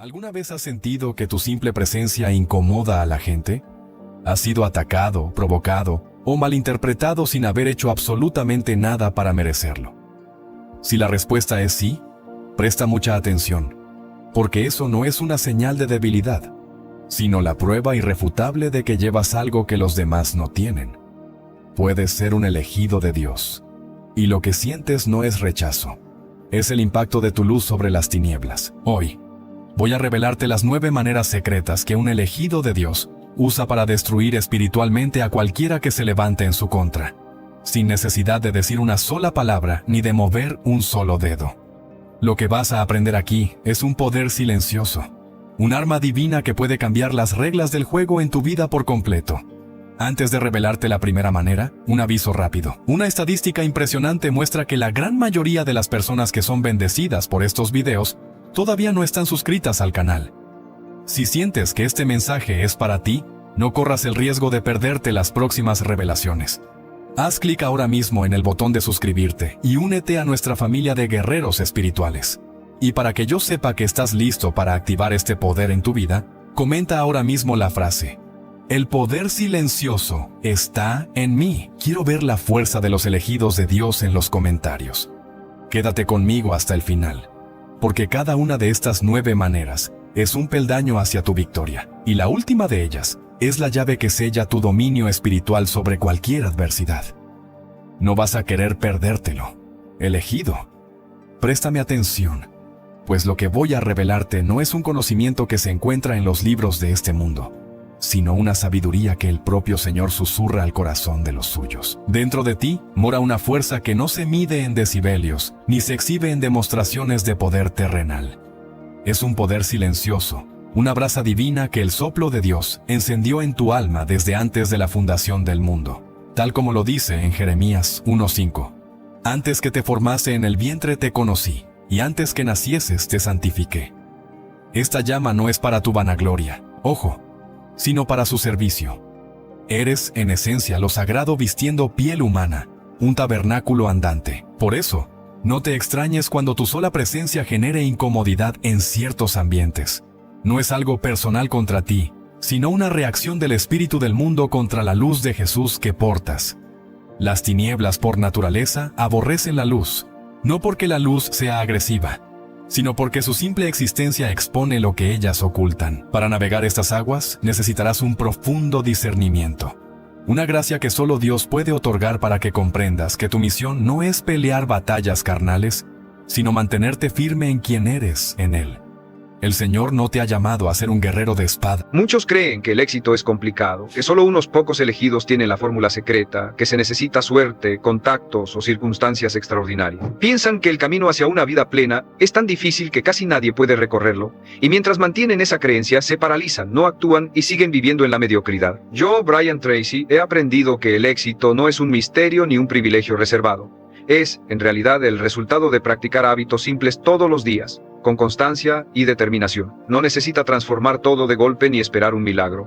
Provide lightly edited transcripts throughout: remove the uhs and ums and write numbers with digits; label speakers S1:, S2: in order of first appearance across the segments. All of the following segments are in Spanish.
S1: ¿Alguna vez has sentido que tu simple presencia incomoda a la gente? ¿Has sido atacado, provocado o malinterpretado sin haber hecho absolutamente nada para merecerlo? Si la respuesta es sí, presta mucha atención, porque eso no es una señal de debilidad, sino la prueba irrefutable de que llevas algo que los demás no tienen. Puedes ser un elegido de Dios, y lo que sientes no es rechazo, es el impacto de tu luz sobre las tinieblas. Hoy, voy a revelarte las 9 maneras secretas que un elegido de Dios usa para destruir espiritualmente a cualquiera que se levante en su contra, sin necesidad de decir una sola palabra ni de mover un solo dedo. Lo que vas a aprender aquí es un poder silencioso, un arma divina que puede cambiar las reglas del juego en tu vida por completo. Antes de revelarte la primera manera, un aviso rápido. Una estadística impresionante muestra que la gran mayoría de las personas que son bendecidas por estos videos todavía no están suscritas al canal. Si sientes que este mensaje es para ti, no corras el riesgo de perderte las próximas revelaciones. Haz clic ahora mismo en el botón de suscribirte y únete a nuestra familia de guerreros espirituales. Y para que yo sepa que estás listo para activar este poder en tu vida, comenta ahora mismo la frase: el poder silencioso está en mí. Quiero ver la fuerza de los elegidos de Dios en los comentarios. Quédate conmigo hasta el final, porque cada una de estas 9 maneras es un peldaño hacia tu victoria, y la última de ellas es la llave que sella tu dominio espiritual sobre cualquier adversidad. No vas a querer perdértelo, elegido. Préstame atención, pues lo que voy a revelarte no es un conocimiento que se encuentra en los libros de este mundo, sino una sabiduría que el propio Señor susurra al corazón de los suyos. Dentro de ti mora una fuerza que no se mide en decibelios, ni se exhibe en demostraciones de poder terrenal. Es un poder silencioso, una brasa divina que el soplo de Dios encendió en tu alma desde antes de la fundación del mundo, tal como lo dice en Jeremías 1:5. Antes que te formase en el vientre te conocí, y antes que nacieses te santifiqué. Esta llama no es para tu vanagloria, ojo, sino para su servicio. Eres, en esencia, lo sagrado vistiendo piel humana, un tabernáculo andante. Por eso, no te extrañes cuando tu sola presencia genere incomodidad en ciertos ambientes. No es algo personal contra ti, sino una reacción del espíritu del mundo contra la luz de Jesús que portas. Las tinieblas por naturaleza aborrecen la luz, no porque la luz sea agresiva, sino porque su simple existencia expone lo que ellas ocultan. Para navegar estas aguas necesitarás un profundo discernimiento. Una gracia que solo Dios puede otorgar para que comprendas que tu misión no es pelear batallas carnales, sino mantenerte firme en quien eres en Él. El Señor no te ha llamado a ser un guerrero de espada.
S2: Muchos creen que el éxito es complicado, que solo unos pocos elegidos tienen la fórmula secreta, que se necesita suerte, contactos o circunstancias extraordinarias. Piensan que el camino hacia una vida plena es tan difícil que casi nadie puede recorrerlo, y mientras mantienen esa creencia se paralizan, no actúan y siguen viviendo en la mediocridad. Yo, Brian Tracy, he aprendido que el éxito no es un misterio ni un privilegio reservado. Es, en realidad, el resultado de practicar hábitos simples todos los días, con constancia y determinación. No necesita transformar todo de golpe ni esperar un milagro.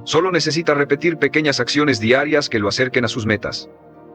S2: Solo necesita repetir pequeñas acciones diarias que lo acerquen a sus metas.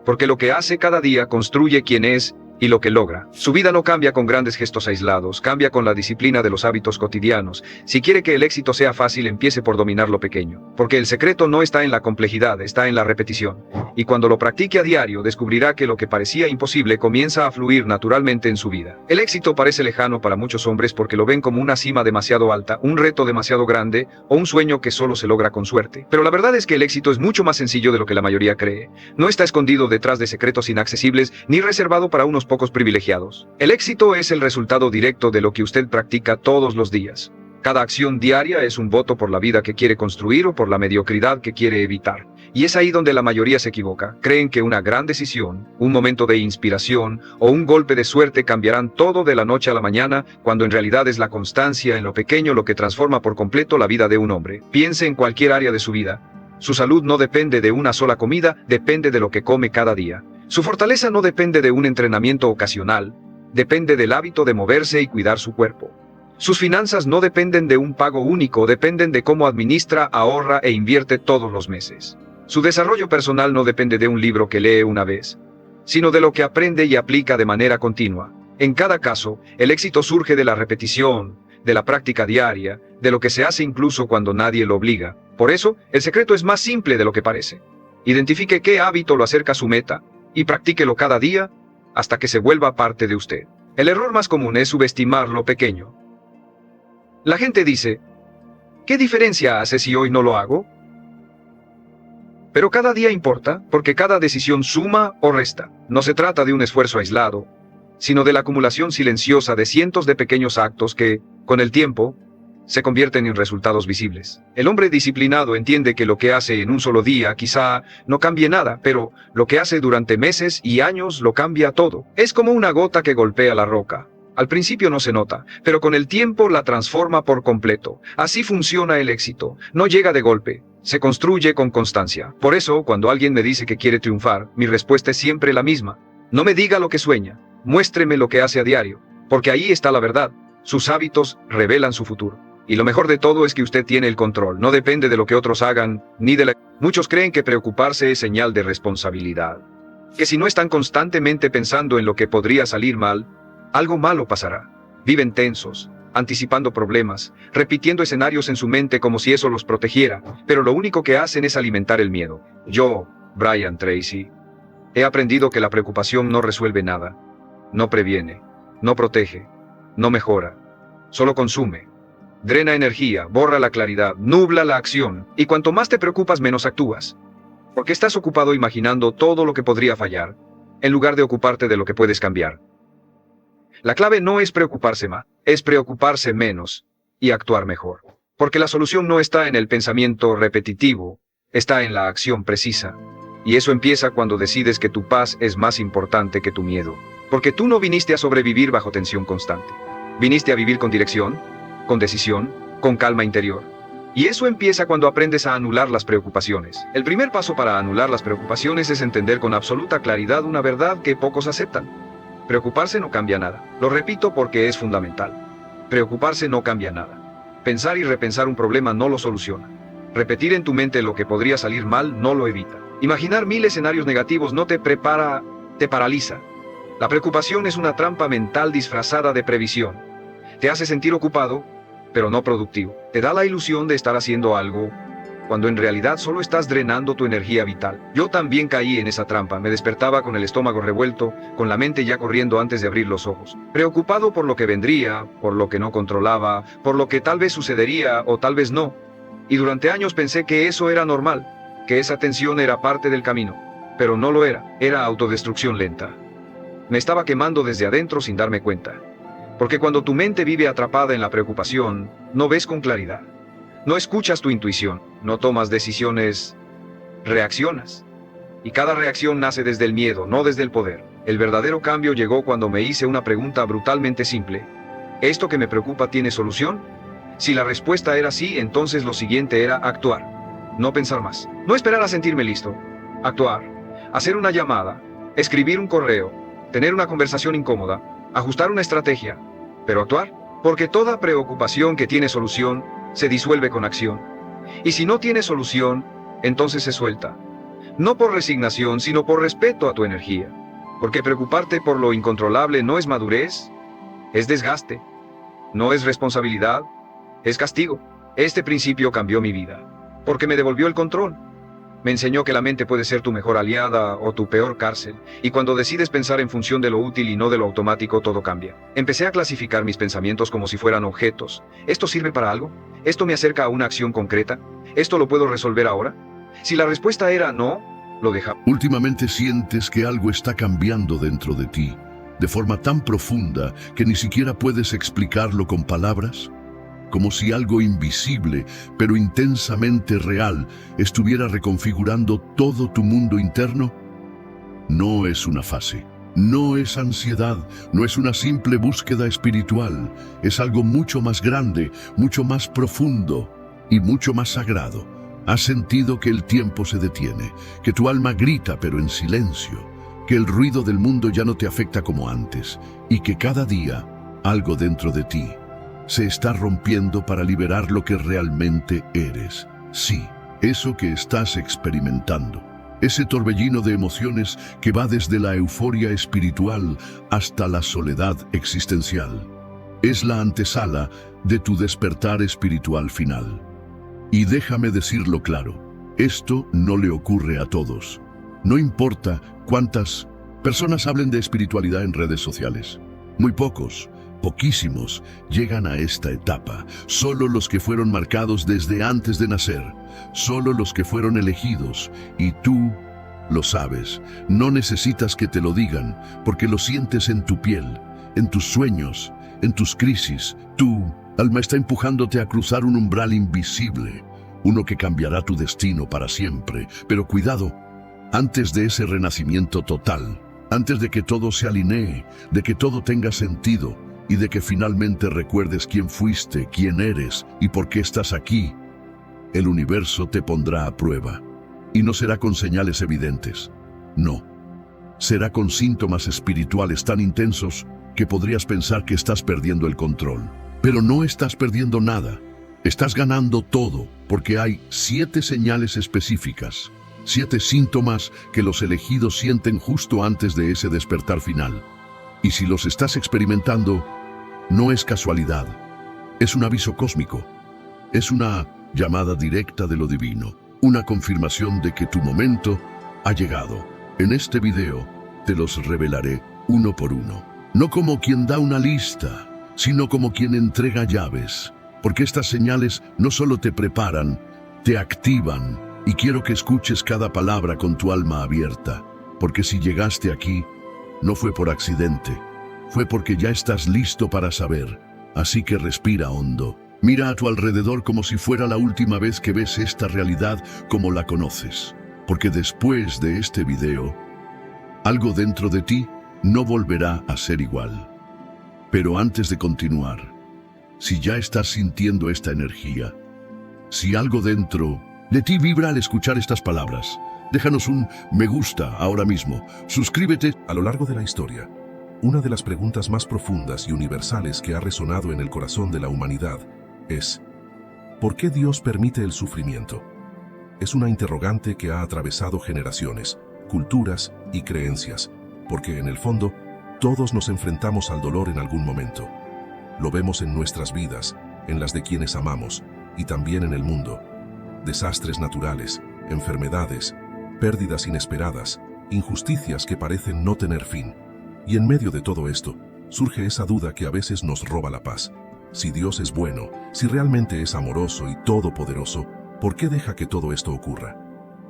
S2: Porque lo que hace cada día construye quién es y lo que logra. Su vida no cambia con grandes gestos aislados, cambia con la disciplina de los hábitos cotidianos. Si quiere que el éxito sea fácil, empiece por dominar lo pequeño. Porque el secreto no está en la complejidad, está en la repetición. Y cuando lo practique a diario, descubrirá que lo que parecía imposible comienza a fluir naturalmente en su vida. El éxito parece lejano para muchos hombres porque lo ven como una cima demasiado alta, un reto demasiado grande o un sueño que solo se logra con suerte. Pero la verdad es que el éxito es mucho más sencillo de lo que la mayoría cree. No está escondido detrás de secretos inaccesibles ni reservado para unos pocos privilegiados. El éxito es el resultado directo de lo que usted practica todos los días. Cada acción diaria es un voto por la vida que quiere construir o por la mediocridad que quiere evitar. Y es ahí donde la mayoría se equivoca. Creen que una gran decisión, un momento de inspiración o un golpe de suerte cambiarán todo de la noche a la mañana, cuando en realidad es la constancia en lo pequeño lo que transforma por completo la vida de un hombre. Piense en cualquier área de su vida. Su salud no depende de una sola comida, depende de lo que come cada día. Su fortaleza no depende de un entrenamiento ocasional, depende del hábito de moverse y cuidar su cuerpo. Sus finanzas no dependen de un pago único, dependen de cómo administra, ahorra e invierte todos los meses. Su desarrollo personal no depende de un libro que lee una vez, sino de lo que aprende y aplica de manera continua. En cada caso, el éxito surge de la repetición, de la práctica diaria, de lo que se hace incluso cuando nadie lo obliga. Por eso, el secreto es más simple de lo que parece. Identifique qué hábito lo acerca a su meta y practíquelo cada día hasta que se vuelva parte de usted. El error más común es subestimar lo pequeño. La gente dice, ¿qué diferencia hace si hoy no lo hago? Pero cada día importa, porque cada decisión suma o resta. No se trata de un esfuerzo aislado, sino de la acumulación silenciosa de cientos de pequeños actos que, con el tiempo, se convierten en resultados visibles. El hombre disciplinado entiende que lo que hace en un solo día quizá no cambie nada, pero lo que hace durante meses y años lo cambia todo. Es como una gota que golpea la roca. Al principio no se nota, pero con el tiempo la transforma por completo. Así funciona el éxito. No llega de golpe, se construye con constancia. Por eso, cuando alguien me dice que quiere triunfar, mi respuesta es siempre la misma. No me diga lo que sueña, muéstreme lo que hace a diario, porque ahí está la verdad. Sus hábitos revelan su futuro. Y lo mejor de todo es que usted tiene el control, no depende de lo que otros hagan, ni de la... Muchos creen que preocuparse es señal de responsabilidad. Que si no están constantemente pensando en lo que podría salir mal, algo malo pasará. Viven tensos, anticipando problemas, repitiendo escenarios en su mente como si eso los protegiera, pero lo único que hacen es alimentar el miedo. Yo, Brian Tracy, he aprendido que la preocupación no resuelve nada, no previene, no protege, no mejora, solo consume. Drena energía, borra la claridad, nubla la acción, y cuanto más te preocupas menos actúas. Porque estás ocupado imaginando todo lo que podría fallar, en lugar de ocuparte de lo que puedes cambiar. La clave no es preocuparse más, es preocuparse menos y actuar mejor. Porque la solución no está en el pensamiento repetitivo, está en la acción precisa. Y eso empieza cuando decides que tu paz es más importante que tu miedo. Porque tú no viniste a sobrevivir bajo tensión constante. Viniste a vivir con dirección, con decisión, con calma interior. Y eso empieza cuando aprendes a anular las preocupaciones. El primer paso para anular las preocupaciones es entender con absoluta claridad una verdad que pocos aceptan. Preocuparse no cambia nada. Lo repito porque es fundamental. Preocuparse no cambia nada. Pensar y repensar un problema no lo soluciona. Repetir en tu mente lo que podría salir mal no lo evita. Imaginar 1000 escenarios negativos no te prepara, te paraliza. La preocupación es una trampa mental disfrazada de previsión. Te hace sentir ocupado, pero no productivo. Te da la ilusión de estar haciendo algo, cuando en realidad solo estás drenando tu energía vital. Yo también caí en esa trampa. Me despertaba con el estómago revuelto, con la mente ya corriendo antes de abrir los ojos. Preocupado por lo que vendría, por lo que no controlaba, por lo que tal vez sucedería o tal vez no. Y durante años pensé que eso era normal, que esa tensión era parte del camino. Pero no lo era. Era autodestrucción lenta. Me estaba quemando desde adentro sin darme cuenta. Porque cuando tu mente vive atrapada en la preocupación, no ves con claridad. No escuchas tu intuición, no tomas decisiones, reaccionas. Y cada reacción nace desde el miedo, no desde el poder. El verdadero cambio llegó cuando me hice una pregunta brutalmente simple. ¿Esto que me preocupa tiene solución? Si la respuesta era sí, entonces lo siguiente era actuar. No pensar más. No esperar a sentirme listo. Actuar. Hacer una llamada. Escribir un correo. Tener una conversación incómoda. Ajustar una estrategia. Pero actuar. Porque toda preocupación que tiene solución se disuelve con acción. Y si no tiene solución, entonces se suelta. No por resignación, sino por respeto a tu energía. Porque preocuparte por lo incontrolable no es madurez, es desgaste. No es responsabilidad, es castigo. Este principio cambió mi vida. Porque me devolvió el control. Me enseñó que la mente puede ser tu mejor aliada o tu peor cárcel, y cuando decides pensar en función de lo útil y no de lo automático, todo cambia. Empecé a clasificar mis pensamientos como si fueran objetos. ¿Esto sirve para algo? ¿Esto me acerca a una acción concreta? ¿Esto lo puedo resolver ahora? Si la respuesta era no, lo dejaba.
S3: Últimamente sientes que algo está cambiando dentro de ti, de forma tan profunda que ni siquiera puedes explicarlo con palabras. Como si algo invisible, pero intensamente real, estuviera reconfigurando todo tu mundo interno. No es una fase, no es ansiedad, no es una simple búsqueda espiritual, es algo mucho más grande, mucho más profundo y mucho más sagrado. Has sentido que el tiempo se detiene, que tu alma grita pero en silencio, que el ruido del mundo ya no te afecta como antes y que cada día algo dentro de ti se está rompiendo para liberar lo que realmente eres. Sí, eso que estás experimentando. Ese torbellino de emociones que va desde la euforia espiritual hasta la soledad existencial. Es la antesala de tu despertar espiritual final. Y déjame decirlo claro, esto no le ocurre a todos. No importa cuántas personas hablen de espiritualidad en redes sociales. Muy pocos, poquísimos, llegan a esta etapa. Solo los que fueron marcados desde antes de nacer. Solo los que fueron elegidos. Y tú lo sabes. No necesitas que te lo digan, porque lo sientes en tu piel, en tus sueños, en tus crisis. Tu alma está empujándote a cruzar un umbral invisible, uno que cambiará tu destino para siempre. Pero cuidado, antes de ese renacimiento total, antes de que todo se alinee, de que todo tenga sentido y de que finalmente recuerdes quién fuiste, quién eres y por qué estás aquí, el universo te pondrá a prueba. Y no será con señales evidentes, no. Será con síntomas espirituales tan intensos que podrías pensar que estás perdiendo el control. Pero no estás perdiendo nada. Estás ganando todo, porque hay 7 señales específicas, 7 síntomas que los elegidos sienten justo antes de ese despertar final. Y si los estás experimentando, no es casualidad. Es un aviso cósmico. Es una llamada directa de lo divino. Una confirmación de que tu momento ha llegado. En este video te los revelaré uno por uno. No como quien da una lista, sino como quien entrega llaves. Porque estas señales no solo te preparan, te activan. Y quiero que escuches cada palabra con tu alma abierta. Porque si llegaste aquí, no fue por accidente. Fue porque ya estás listo para saber. Así que respira hondo. Mira a tu alrededor como si fuera la última vez que ves esta realidad como la conoces. Porque después de este video, algo dentro de ti no volverá a ser igual. Pero antes de continuar, si ya estás sintiendo esta energía, si algo dentro de ti vibra al escuchar estas palabras, déjanos un me gusta ahora mismo. Suscríbete.
S4: A lo largo de la historia, una de las preguntas más profundas y universales que ha resonado en el corazón de la humanidad es: ¿por qué Dios permite el sufrimiento? Es una interrogante que ha atravesado generaciones, culturas y creencias, porque en el fondo, todos nos enfrentamos al dolor en algún momento. Lo vemos en nuestras vidas, en las de quienes amamos, y también en el mundo. Desastres naturales, enfermedades, pérdidas inesperadas, injusticias que parecen no tener fin. Y en medio de todo esto, surge esa duda que a veces nos roba la paz. Si Dios es bueno, si realmente es amoroso y todopoderoso, ¿por qué deja que todo esto ocurra?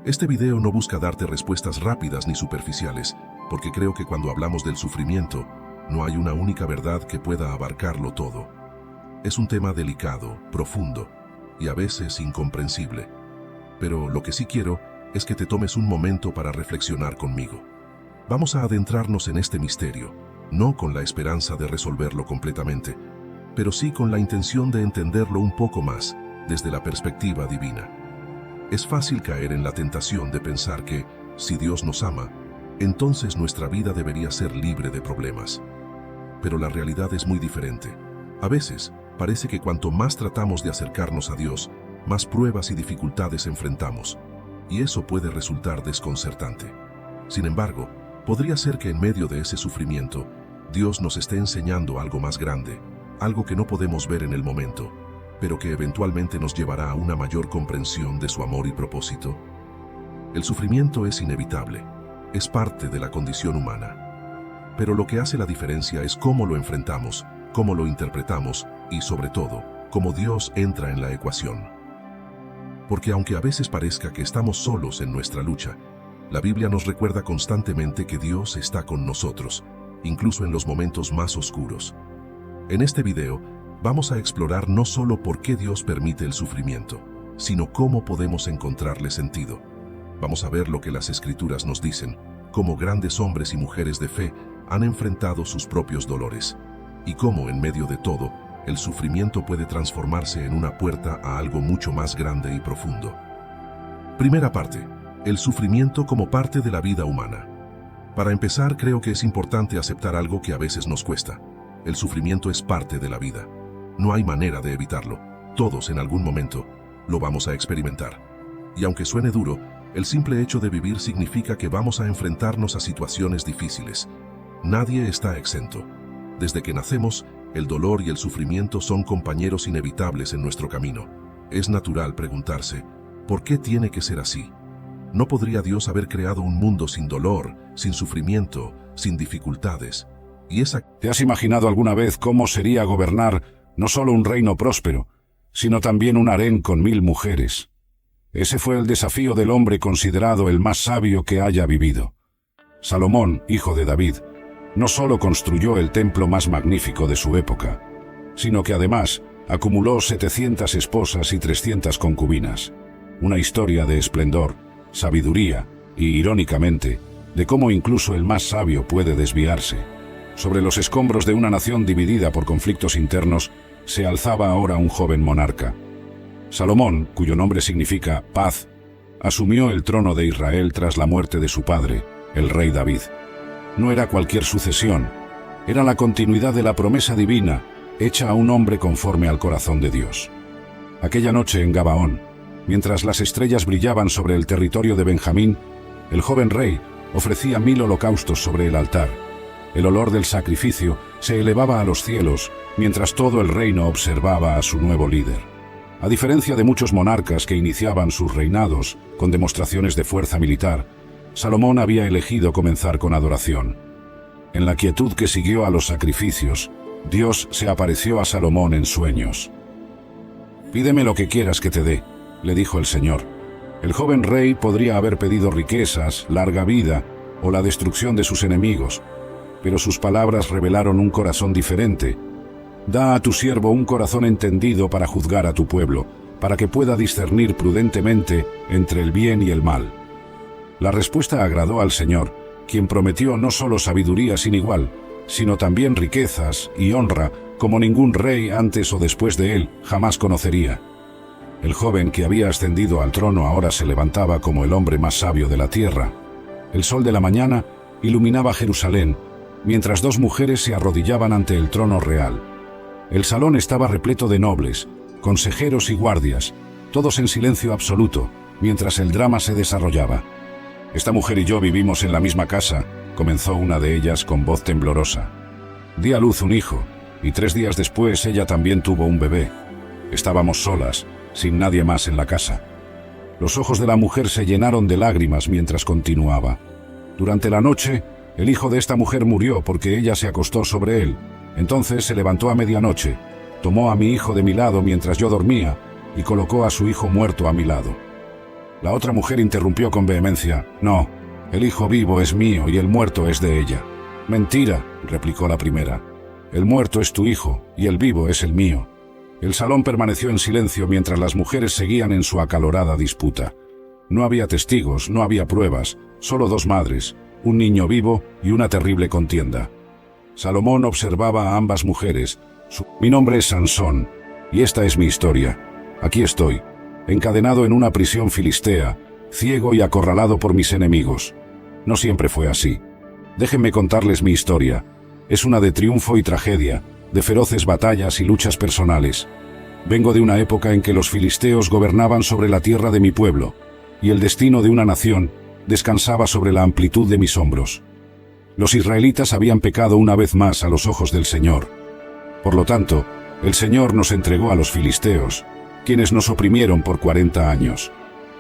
S4: Este video no busca darte respuestas rápidas ni superficiales, porque creo que cuando hablamos del sufrimiento, no hay una única verdad que pueda abarcarlo todo. Es un tema delicado, profundo y a veces incomprensible. Pero lo que sí quiero es que te tomes un momento para reflexionar conmigo. Vamos a adentrarnos en este misterio, no con la esperanza de resolverlo completamente, pero sí con la intención de entenderlo un poco más desde la perspectiva divina. Es fácil caer en la tentación de pensar que, si Dios nos ama, entonces nuestra vida debería ser libre de problemas. Pero la realidad es muy diferente. A veces, parece que cuanto más tratamos de acercarnos a Dios, más pruebas y dificultades enfrentamos, y eso puede resultar desconcertante. Sin embargo, podría ser que en medio de ese sufrimiento, Dios nos esté enseñando algo más grande, algo que no podemos ver en el momento, pero que eventualmente nos llevará a una mayor comprensión de su amor y propósito. El sufrimiento es inevitable, es parte de la condición humana. Pero lo que hace la diferencia es cómo lo enfrentamos, cómo lo interpretamos y, sobre todo, cómo Dios entra en la ecuación. Porque aunque a veces parezca que estamos solos en nuestra lucha, la Biblia nos recuerda constantemente que Dios está con nosotros, incluso en los momentos más oscuros. En este video, vamos a explorar no solo por qué Dios permite el sufrimiento, sino cómo podemos encontrarle sentido. Vamos a ver lo que las Escrituras nos dicen, cómo grandes hombres y mujeres de fe han enfrentado sus propios dolores, y cómo en medio de todo, el sufrimiento puede transformarse en una puerta a algo mucho más grande y profundo. Primera parte, el sufrimiento como parte de la vida humana. Para empezar, creo que es importante aceptar algo que a veces nos cuesta. El sufrimiento es parte de la vida. No hay manera de evitarlo. Todos en algún momento lo vamos a experimentar. Y aunque suene duro, el simple hecho de vivir significa que vamos a enfrentarnos a situaciones difíciles. Nadie está exento. Desde que nacemos, El dolor y el sufrimiento son compañeros inevitables en nuestro camino. Es natural preguntarse, ¿por qué tiene que ser así? ¿No podría Dios haber creado un mundo sin dolor, sin sufrimiento, sin dificultades?
S5: ¿Te has imaginado alguna vez cómo sería gobernar no solo un reino próspero, sino también un harén con 1000 mujeres? Ese fue el desafío del hombre considerado el más sabio que haya vivido. Salomón, hijo de David, no solo construyó el templo más magnífico de su época, sino que además acumuló 700 esposas y 300 concubinas. Una historia de esplendor, sabiduría y, irónicamente, de cómo incluso el más sabio puede desviarse. Sobre los escombros de una nación dividida por conflictos internos, se alzaba ahora un joven monarca. Salomón, cuyo nombre significa paz, asumió el trono de Israel tras la muerte de su padre, el rey David. No era cualquier sucesión, era la continuidad de la promesa divina, hecha a un hombre conforme al corazón de Dios. Aquella noche en Gabaón, mientras las estrellas brillaban sobre el territorio de Benjamín, el joven rey ofrecía 1000 holocaustos sobre el altar. El olor del sacrificio se elevaba a los cielos, mientras todo el reino observaba a su nuevo líder. A diferencia de muchos monarcas que iniciaban sus reinados con demostraciones de fuerza militar, Salomón había elegido comenzar con adoración. En la quietud que siguió a los sacrificios, Dios se apareció a Salomón en sueños. «Pídeme lo que quieras que te dé», le dijo el Señor. El joven rey podría haber pedido riquezas, larga vida o la destrucción de sus enemigos, pero sus palabras revelaron un corazón diferente. «Da a tu siervo un corazón entendido para juzgar a tu pueblo, para que pueda discernir prudentemente entre el bien y el mal». La respuesta agradó al Señor, quien prometió no solo sabiduría sin igual, sino también riquezas y honra como ningún rey antes o después de él jamás conocería. El joven que había ascendido al trono ahora se levantaba como el hombre más sabio de la tierra. El sol de la mañana iluminaba Jerusalén, mientras 2 mujeres se arrodillaban ante el trono real. El salón estaba repleto de nobles, consejeros y guardias, todos en silencio absoluto, mientras el drama se desarrollaba. «Esta mujer y yo vivimos en la misma casa», comenzó una de ellas con voz temblorosa. «Di a luz un hijo, y 3 días después ella también tuvo un bebé. Estábamos solas, sin nadie más en la casa». Los ojos de la mujer se llenaron de lágrimas mientras continuaba. «Durante la noche, el hijo de esta mujer murió porque ella se acostó sobre él. Entonces se levantó a medianoche, tomó a mi hijo de mi lado mientras yo dormía y colocó a su hijo muerto a mi lado». La otra mujer interrumpió con vehemencia. «No, el hijo vivo es mío y el muerto es de ella». «Mentira», replicó la primera. «El muerto es tu hijo y el vivo es el mío». El salón permaneció en silencio mientras las mujeres seguían en su acalorada disputa. No había testigos, no había pruebas, solo 2 madres, un niño vivo y una terrible contienda. Salomón observaba a ambas mujeres. «Mi nombre es Sansón, y esta es mi historia. Aquí estoy, encadenado en una prisión filistea, ciego y acorralado por mis enemigos. No siempre fue así. Déjenme contarles mi historia. Es una de triunfo y tragedia, de feroces batallas y luchas personales. Vengo de una época en que los filisteos gobernaban sobre la tierra de mi pueblo, y el destino de una nación descansaba sobre la amplitud de mis hombros. Los israelitas habían pecado una vez más a los ojos del Señor. Por lo tanto, el Señor nos entregó a los filisteos, quienes nos oprimieron por 40 años.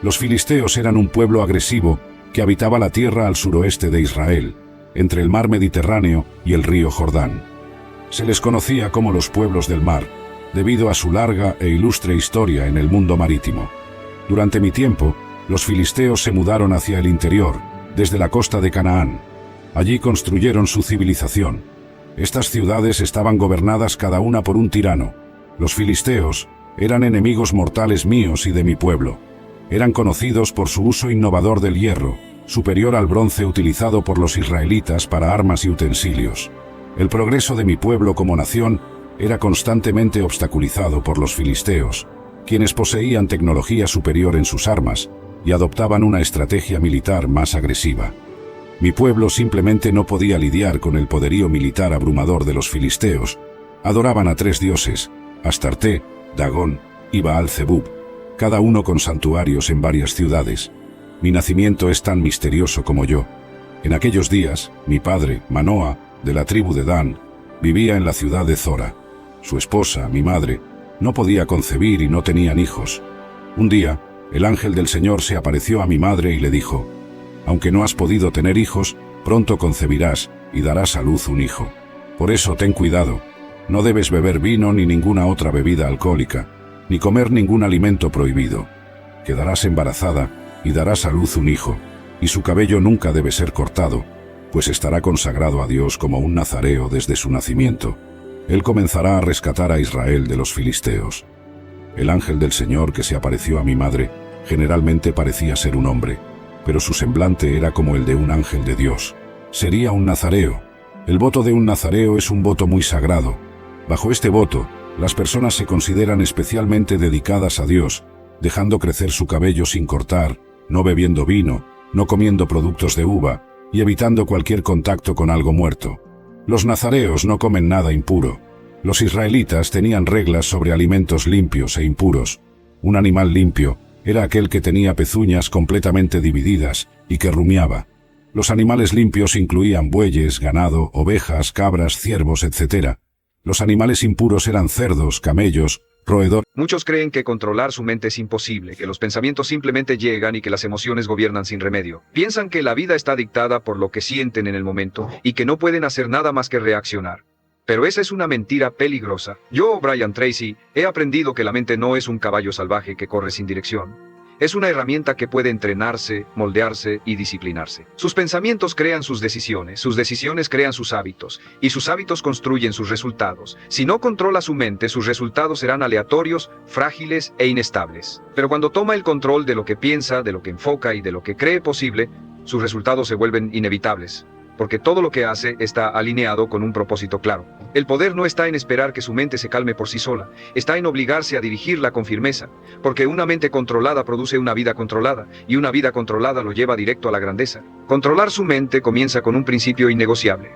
S5: Los filisteos eran un pueblo agresivo que habitaba la tierra al suroeste de Israel, entre el mar Mediterráneo y el río Jordán. Se les conocía como los pueblos del mar, debido a su larga e ilustre historia en el mundo marítimo. Durante mi tiempo, los filisteos se mudaron hacia el interior, desde la costa de Canaán. Allí construyeron su civilización. Estas ciudades estaban gobernadas cada una por un tirano. Los filisteos eran enemigos mortales míos y de mi pueblo. Eran conocidos por su uso innovador del hierro, superior al bronce utilizado por los israelitas para armas y utensilios. El progreso de mi pueblo como nación era constantemente obstaculizado por los filisteos, quienes poseían tecnología superior en sus armas y adoptaban una estrategia militar más agresiva. Mi pueblo simplemente no podía lidiar con el poderío militar abrumador de los filisteos. Adoraban a 3 dioses, Astarté, Dagón y Baal-Zebub, cada uno con santuarios en varias ciudades. Mi nacimiento es tan misterioso como yo. En aquellos días, mi padre, Manoa, de la tribu de Dan, vivía en la ciudad de Zora. su esposa, mi madre, no podía concebir y no tenían hijos. Un día, el ángel del Señor se apareció a mi madre y le dijo: aunque no has podido tener hijos, pronto concebirás y darás a luz un hijo. Por eso ten cuidado, no debes beber vino ni ninguna otra bebida alcohólica, ni comer ningún alimento prohibido. Quedarás embarazada y darás a luz un hijo, y su cabello nunca debe ser cortado, pues estará consagrado a Dios como un nazareo desde su nacimiento. Él comenzará a rescatar a Israel de los filisteos. El ángel del Señor que se apareció a mi madre generalmente parecía ser un hombre, pero su semblante era como el de un ángel de Dios. Sería un nazareo. El voto de un nazareo es un voto muy sagrado. Bajo este voto, las personas se consideran especialmente dedicadas a Dios, dejando crecer su cabello sin cortar, no bebiendo vino, no comiendo productos de uva y evitando cualquier contacto con algo muerto. Los nazareos no comen nada impuro. Los israelitas tenían reglas sobre alimentos limpios e impuros. Un animal limpio era aquel que tenía pezuñas completamente divididas y que rumiaba. Los animales limpios incluían bueyes, ganado, ovejas, cabras, ciervos, etc. Los animales impuros eran cerdos, camellos, roedores.
S2: Muchos creen que controlar su mente es imposible, que los pensamientos simplemente llegan y que las emociones gobiernan sin remedio. Piensan que la vida está dictada por lo que sienten en el momento y que no pueden hacer nada más que reaccionar. Pero esa es una mentira peligrosa. Yo, Brian Tracy, he aprendido que la mente no es un caballo salvaje que corre sin dirección. Es una herramienta que puede entrenarse, moldearse y disciplinarse. Sus pensamientos crean sus decisiones crean sus hábitos, y sus hábitos construyen sus resultados. Si no controla su mente, sus resultados serán aleatorios, frágiles e inestables. Pero cuando toma el control de lo que piensa, de lo que enfoca y de lo que cree posible, sus resultados se vuelven inevitables, porque todo lo que hace está alineado con un propósito claro. El poder no está en esperar que su mente se calme por sí sola, está en obligarse a dirigirla con firmeza, porque una mente controlada produce una vida controlada, y una vida controlada lo lleva directo a la grandeza. Controlar su mente comienza con un principio innegociable.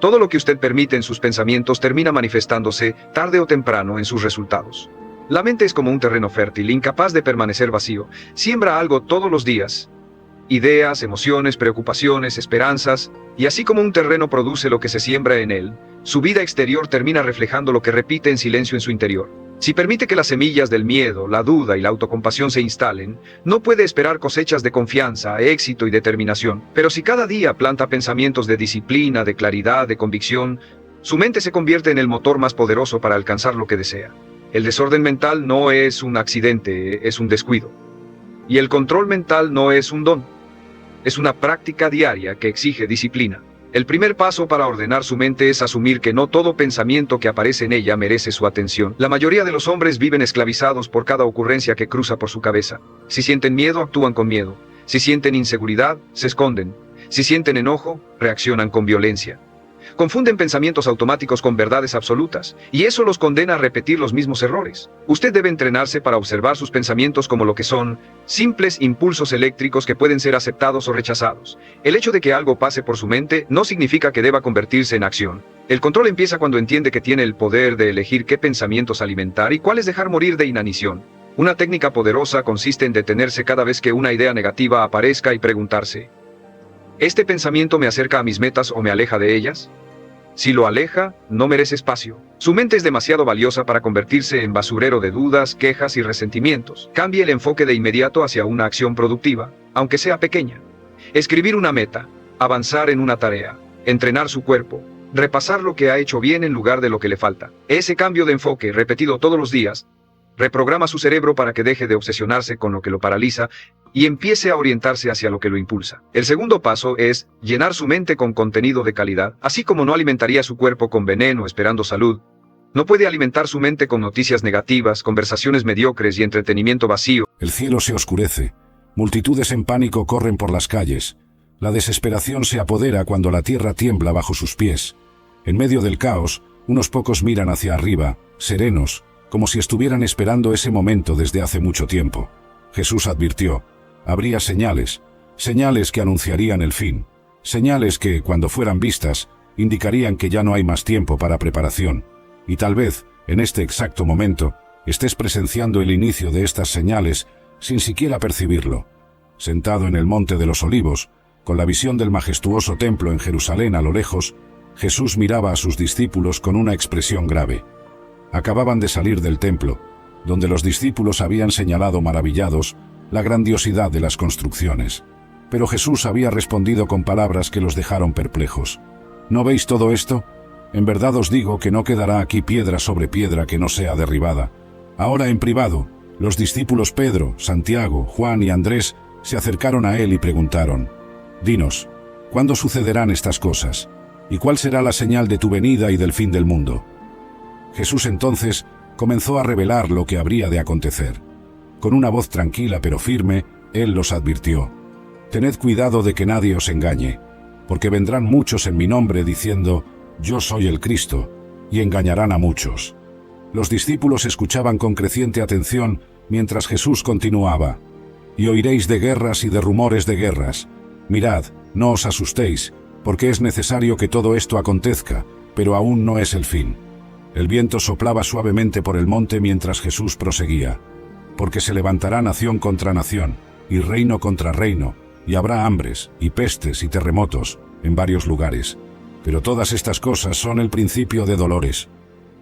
S2: Todo lo que usted permite en sus pensamientos termina manifestándose, tarde o temprano, en sus resultados. La mente es como un terreno fértil, incapaz de permanecer vacío. Siembra algo todos los días. Ideas, emociones, preocupaciones, esperanzas, y así como un terreno produce lo que se siembra en él, su vida exterior termina reflejando lo que repite en silencio en su interior. Si permite que las semillas del miedo, la duda y la autocompasión se instalen, no puede esperar cosechas de confianza, éxito y determinación. Pero si cada día planta pensamientos de disciplina, de claridad, de convicción, su mente se convierte en el motor más poderoso para alcanzar lo que desea. El desorden mental no es un accidente, es un descuido. Y el control mental no es un don. Es una práctica diaria que exige disciplina. El primer paso para ordenar su mente es asumir que no todo pensamiento que aparece en ella merece su atención. La mayoría de los hombres viven esclavizados por cada ocurrencia que cruza por su cabeza. Si sienten miedo, actúan con miedo. Si sienten inseguridad, se esconden. Si sienten enojo, reaccionan con violencia. Confunden pensamientos automáticos con verdades absolutas, y eso los condena a repetir los mismos errores. Usted debe entrenarse para observar sus pensamientos como lo que son, simples impulsos eléctricos que pueden ser aceptados o rechazados. El hecho de que algo pase por su mente no significa que deba convertirse en acción. El control empieza cuando entiende que tiene el poder de elegir qué pensamientos alimentar y cuáles dejar morir de inanición. Una técnica poderosa consiste en detenerse cada vez que una idea negativa aparezca y preguntarse: ¿este pensamiento me acerca a mis metas o me aleja de ellas? Si lo aleja, no merece espacio. Su mente es demasiado valiosa para convertirse en basurero de dudas, quejas y resentimientos. Cambie el enfoque de inmediato hacia una acción productiva, aunque sea pequeña. Escribir una meta, avanzar en una tarea, entrenar su cuerpo, repasar lo que ha hecho bien en lugar de lo que le falta. Ese cambio de enfoque, repetido todos los días, reprograma su cerebro para que deje de obsesionarse con lo que lo paraliza y empiece a orientarse hacia lo que lo impulsa. El segundo paso es llenar su mente con contenido de calidad. Así como no alimentaría su cuerpo con veneno esperando salud, no puede alimentar su mente con noticias negativas, conversaciones mediocres y entretenimiento vacío.
S5: El cielo se oscurece. Multitudes en pánico corren por las calles. La desesperación se apodera cuando la tierra tiembla bajo sus pies. En medio del caos, unos pocos miran hacia arriba, serenos, como si estuvieran esperando ese momento desde hace mucho tiempo. Jesús advirtió: habría señales que anunciarían el fin, señales que, cuando fueran vistas, indicarían que ya no hay más tiempo para preparación. Y tal vez, en este exacto momento, estés presenciando el inicio de estas señales sin siquiera percibirlo. Sentado en el Monte de los Olivos, con la visión del majestuoso templo en Jerusalén a lo lejos, Jesús miraba a sus discípulos con una expresión grave. Acababan de salir del templo, donde los discípulos habían señalado maravillados la grandiosidad de las construcciones. Pero Jesús había respondido con palabras que los dejaron perplejos. ¿No veis todo esto? En verdad os digo que no quedará aquí piedra sobre piedra que no sea derribada. Ahora en privado, los discípulos Pedro, Santiago, Juan y Andrés se acercaron a él y preguntaron: «Dinos, ¿cuándo sucederán estas cosas? ¿Y cuál será la señal de tu venida y del fin del mundo?» Jesús entonces comenzó a revelar lo que habría de acontecer. Con una voz tranquila pero firme, él los advirtió: «Tened cuidado de que nadie os engañe, porque vendrán muchos en mi nombre diciendo: Yo soy el Cristo, y engañarán a muchos». Los discípulos escuchaban con creciente atención mientras Jesús continuaba: «Y oiréis de guerras y de rumores de guerras. Mirad, no os asustéis, porque es necesario que todo esto acontezca, pero aún no es el fin». El viento soplaba suavemente por el monte mientras Jesús proseguía: «Porque se levantará nación contra nación, y reino contra reino, y habrá hambres, y pestes, y terremotos, en varios lugares. Pero todas estas cosas son el principio de dolores».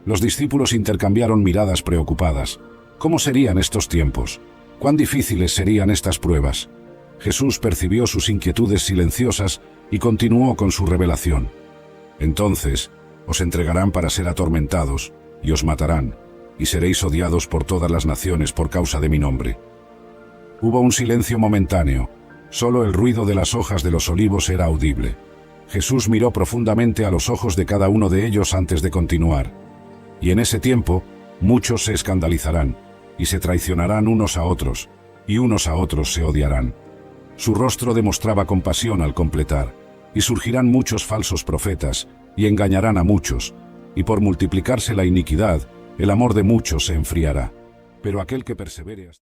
S5: Los discípulos intercambiaron miradas preocupadas. ¿Cómo serían estos tiempos? ¿Cuán difíciles serían estas pruebas? Jesús percibió sus inquietudes silenciosas y continuó con su revelación. «Entonces os entregarán para ser atormentados, y os matarán, y seréis odiados por todas las naciones por causa de mi nombre». Hubo un silencio momentáneo. Solo el ruido de las hojas de los olivos era audible. Jesús miró profundamente a los ojos de cada uno de ellos antes de continuar. «Y en ese tiempo, muchos se escandalizarán, y se traicionarán unos a otros, y unos a otros se odiarán». Su rostro demostraba compasión al completar: «Y surgirán muchos falsos profetas, y engañarán a muchos, y por multiplicarse la iniquidad, el amor de muchos se enfriará. Pero aquel que persevere hasta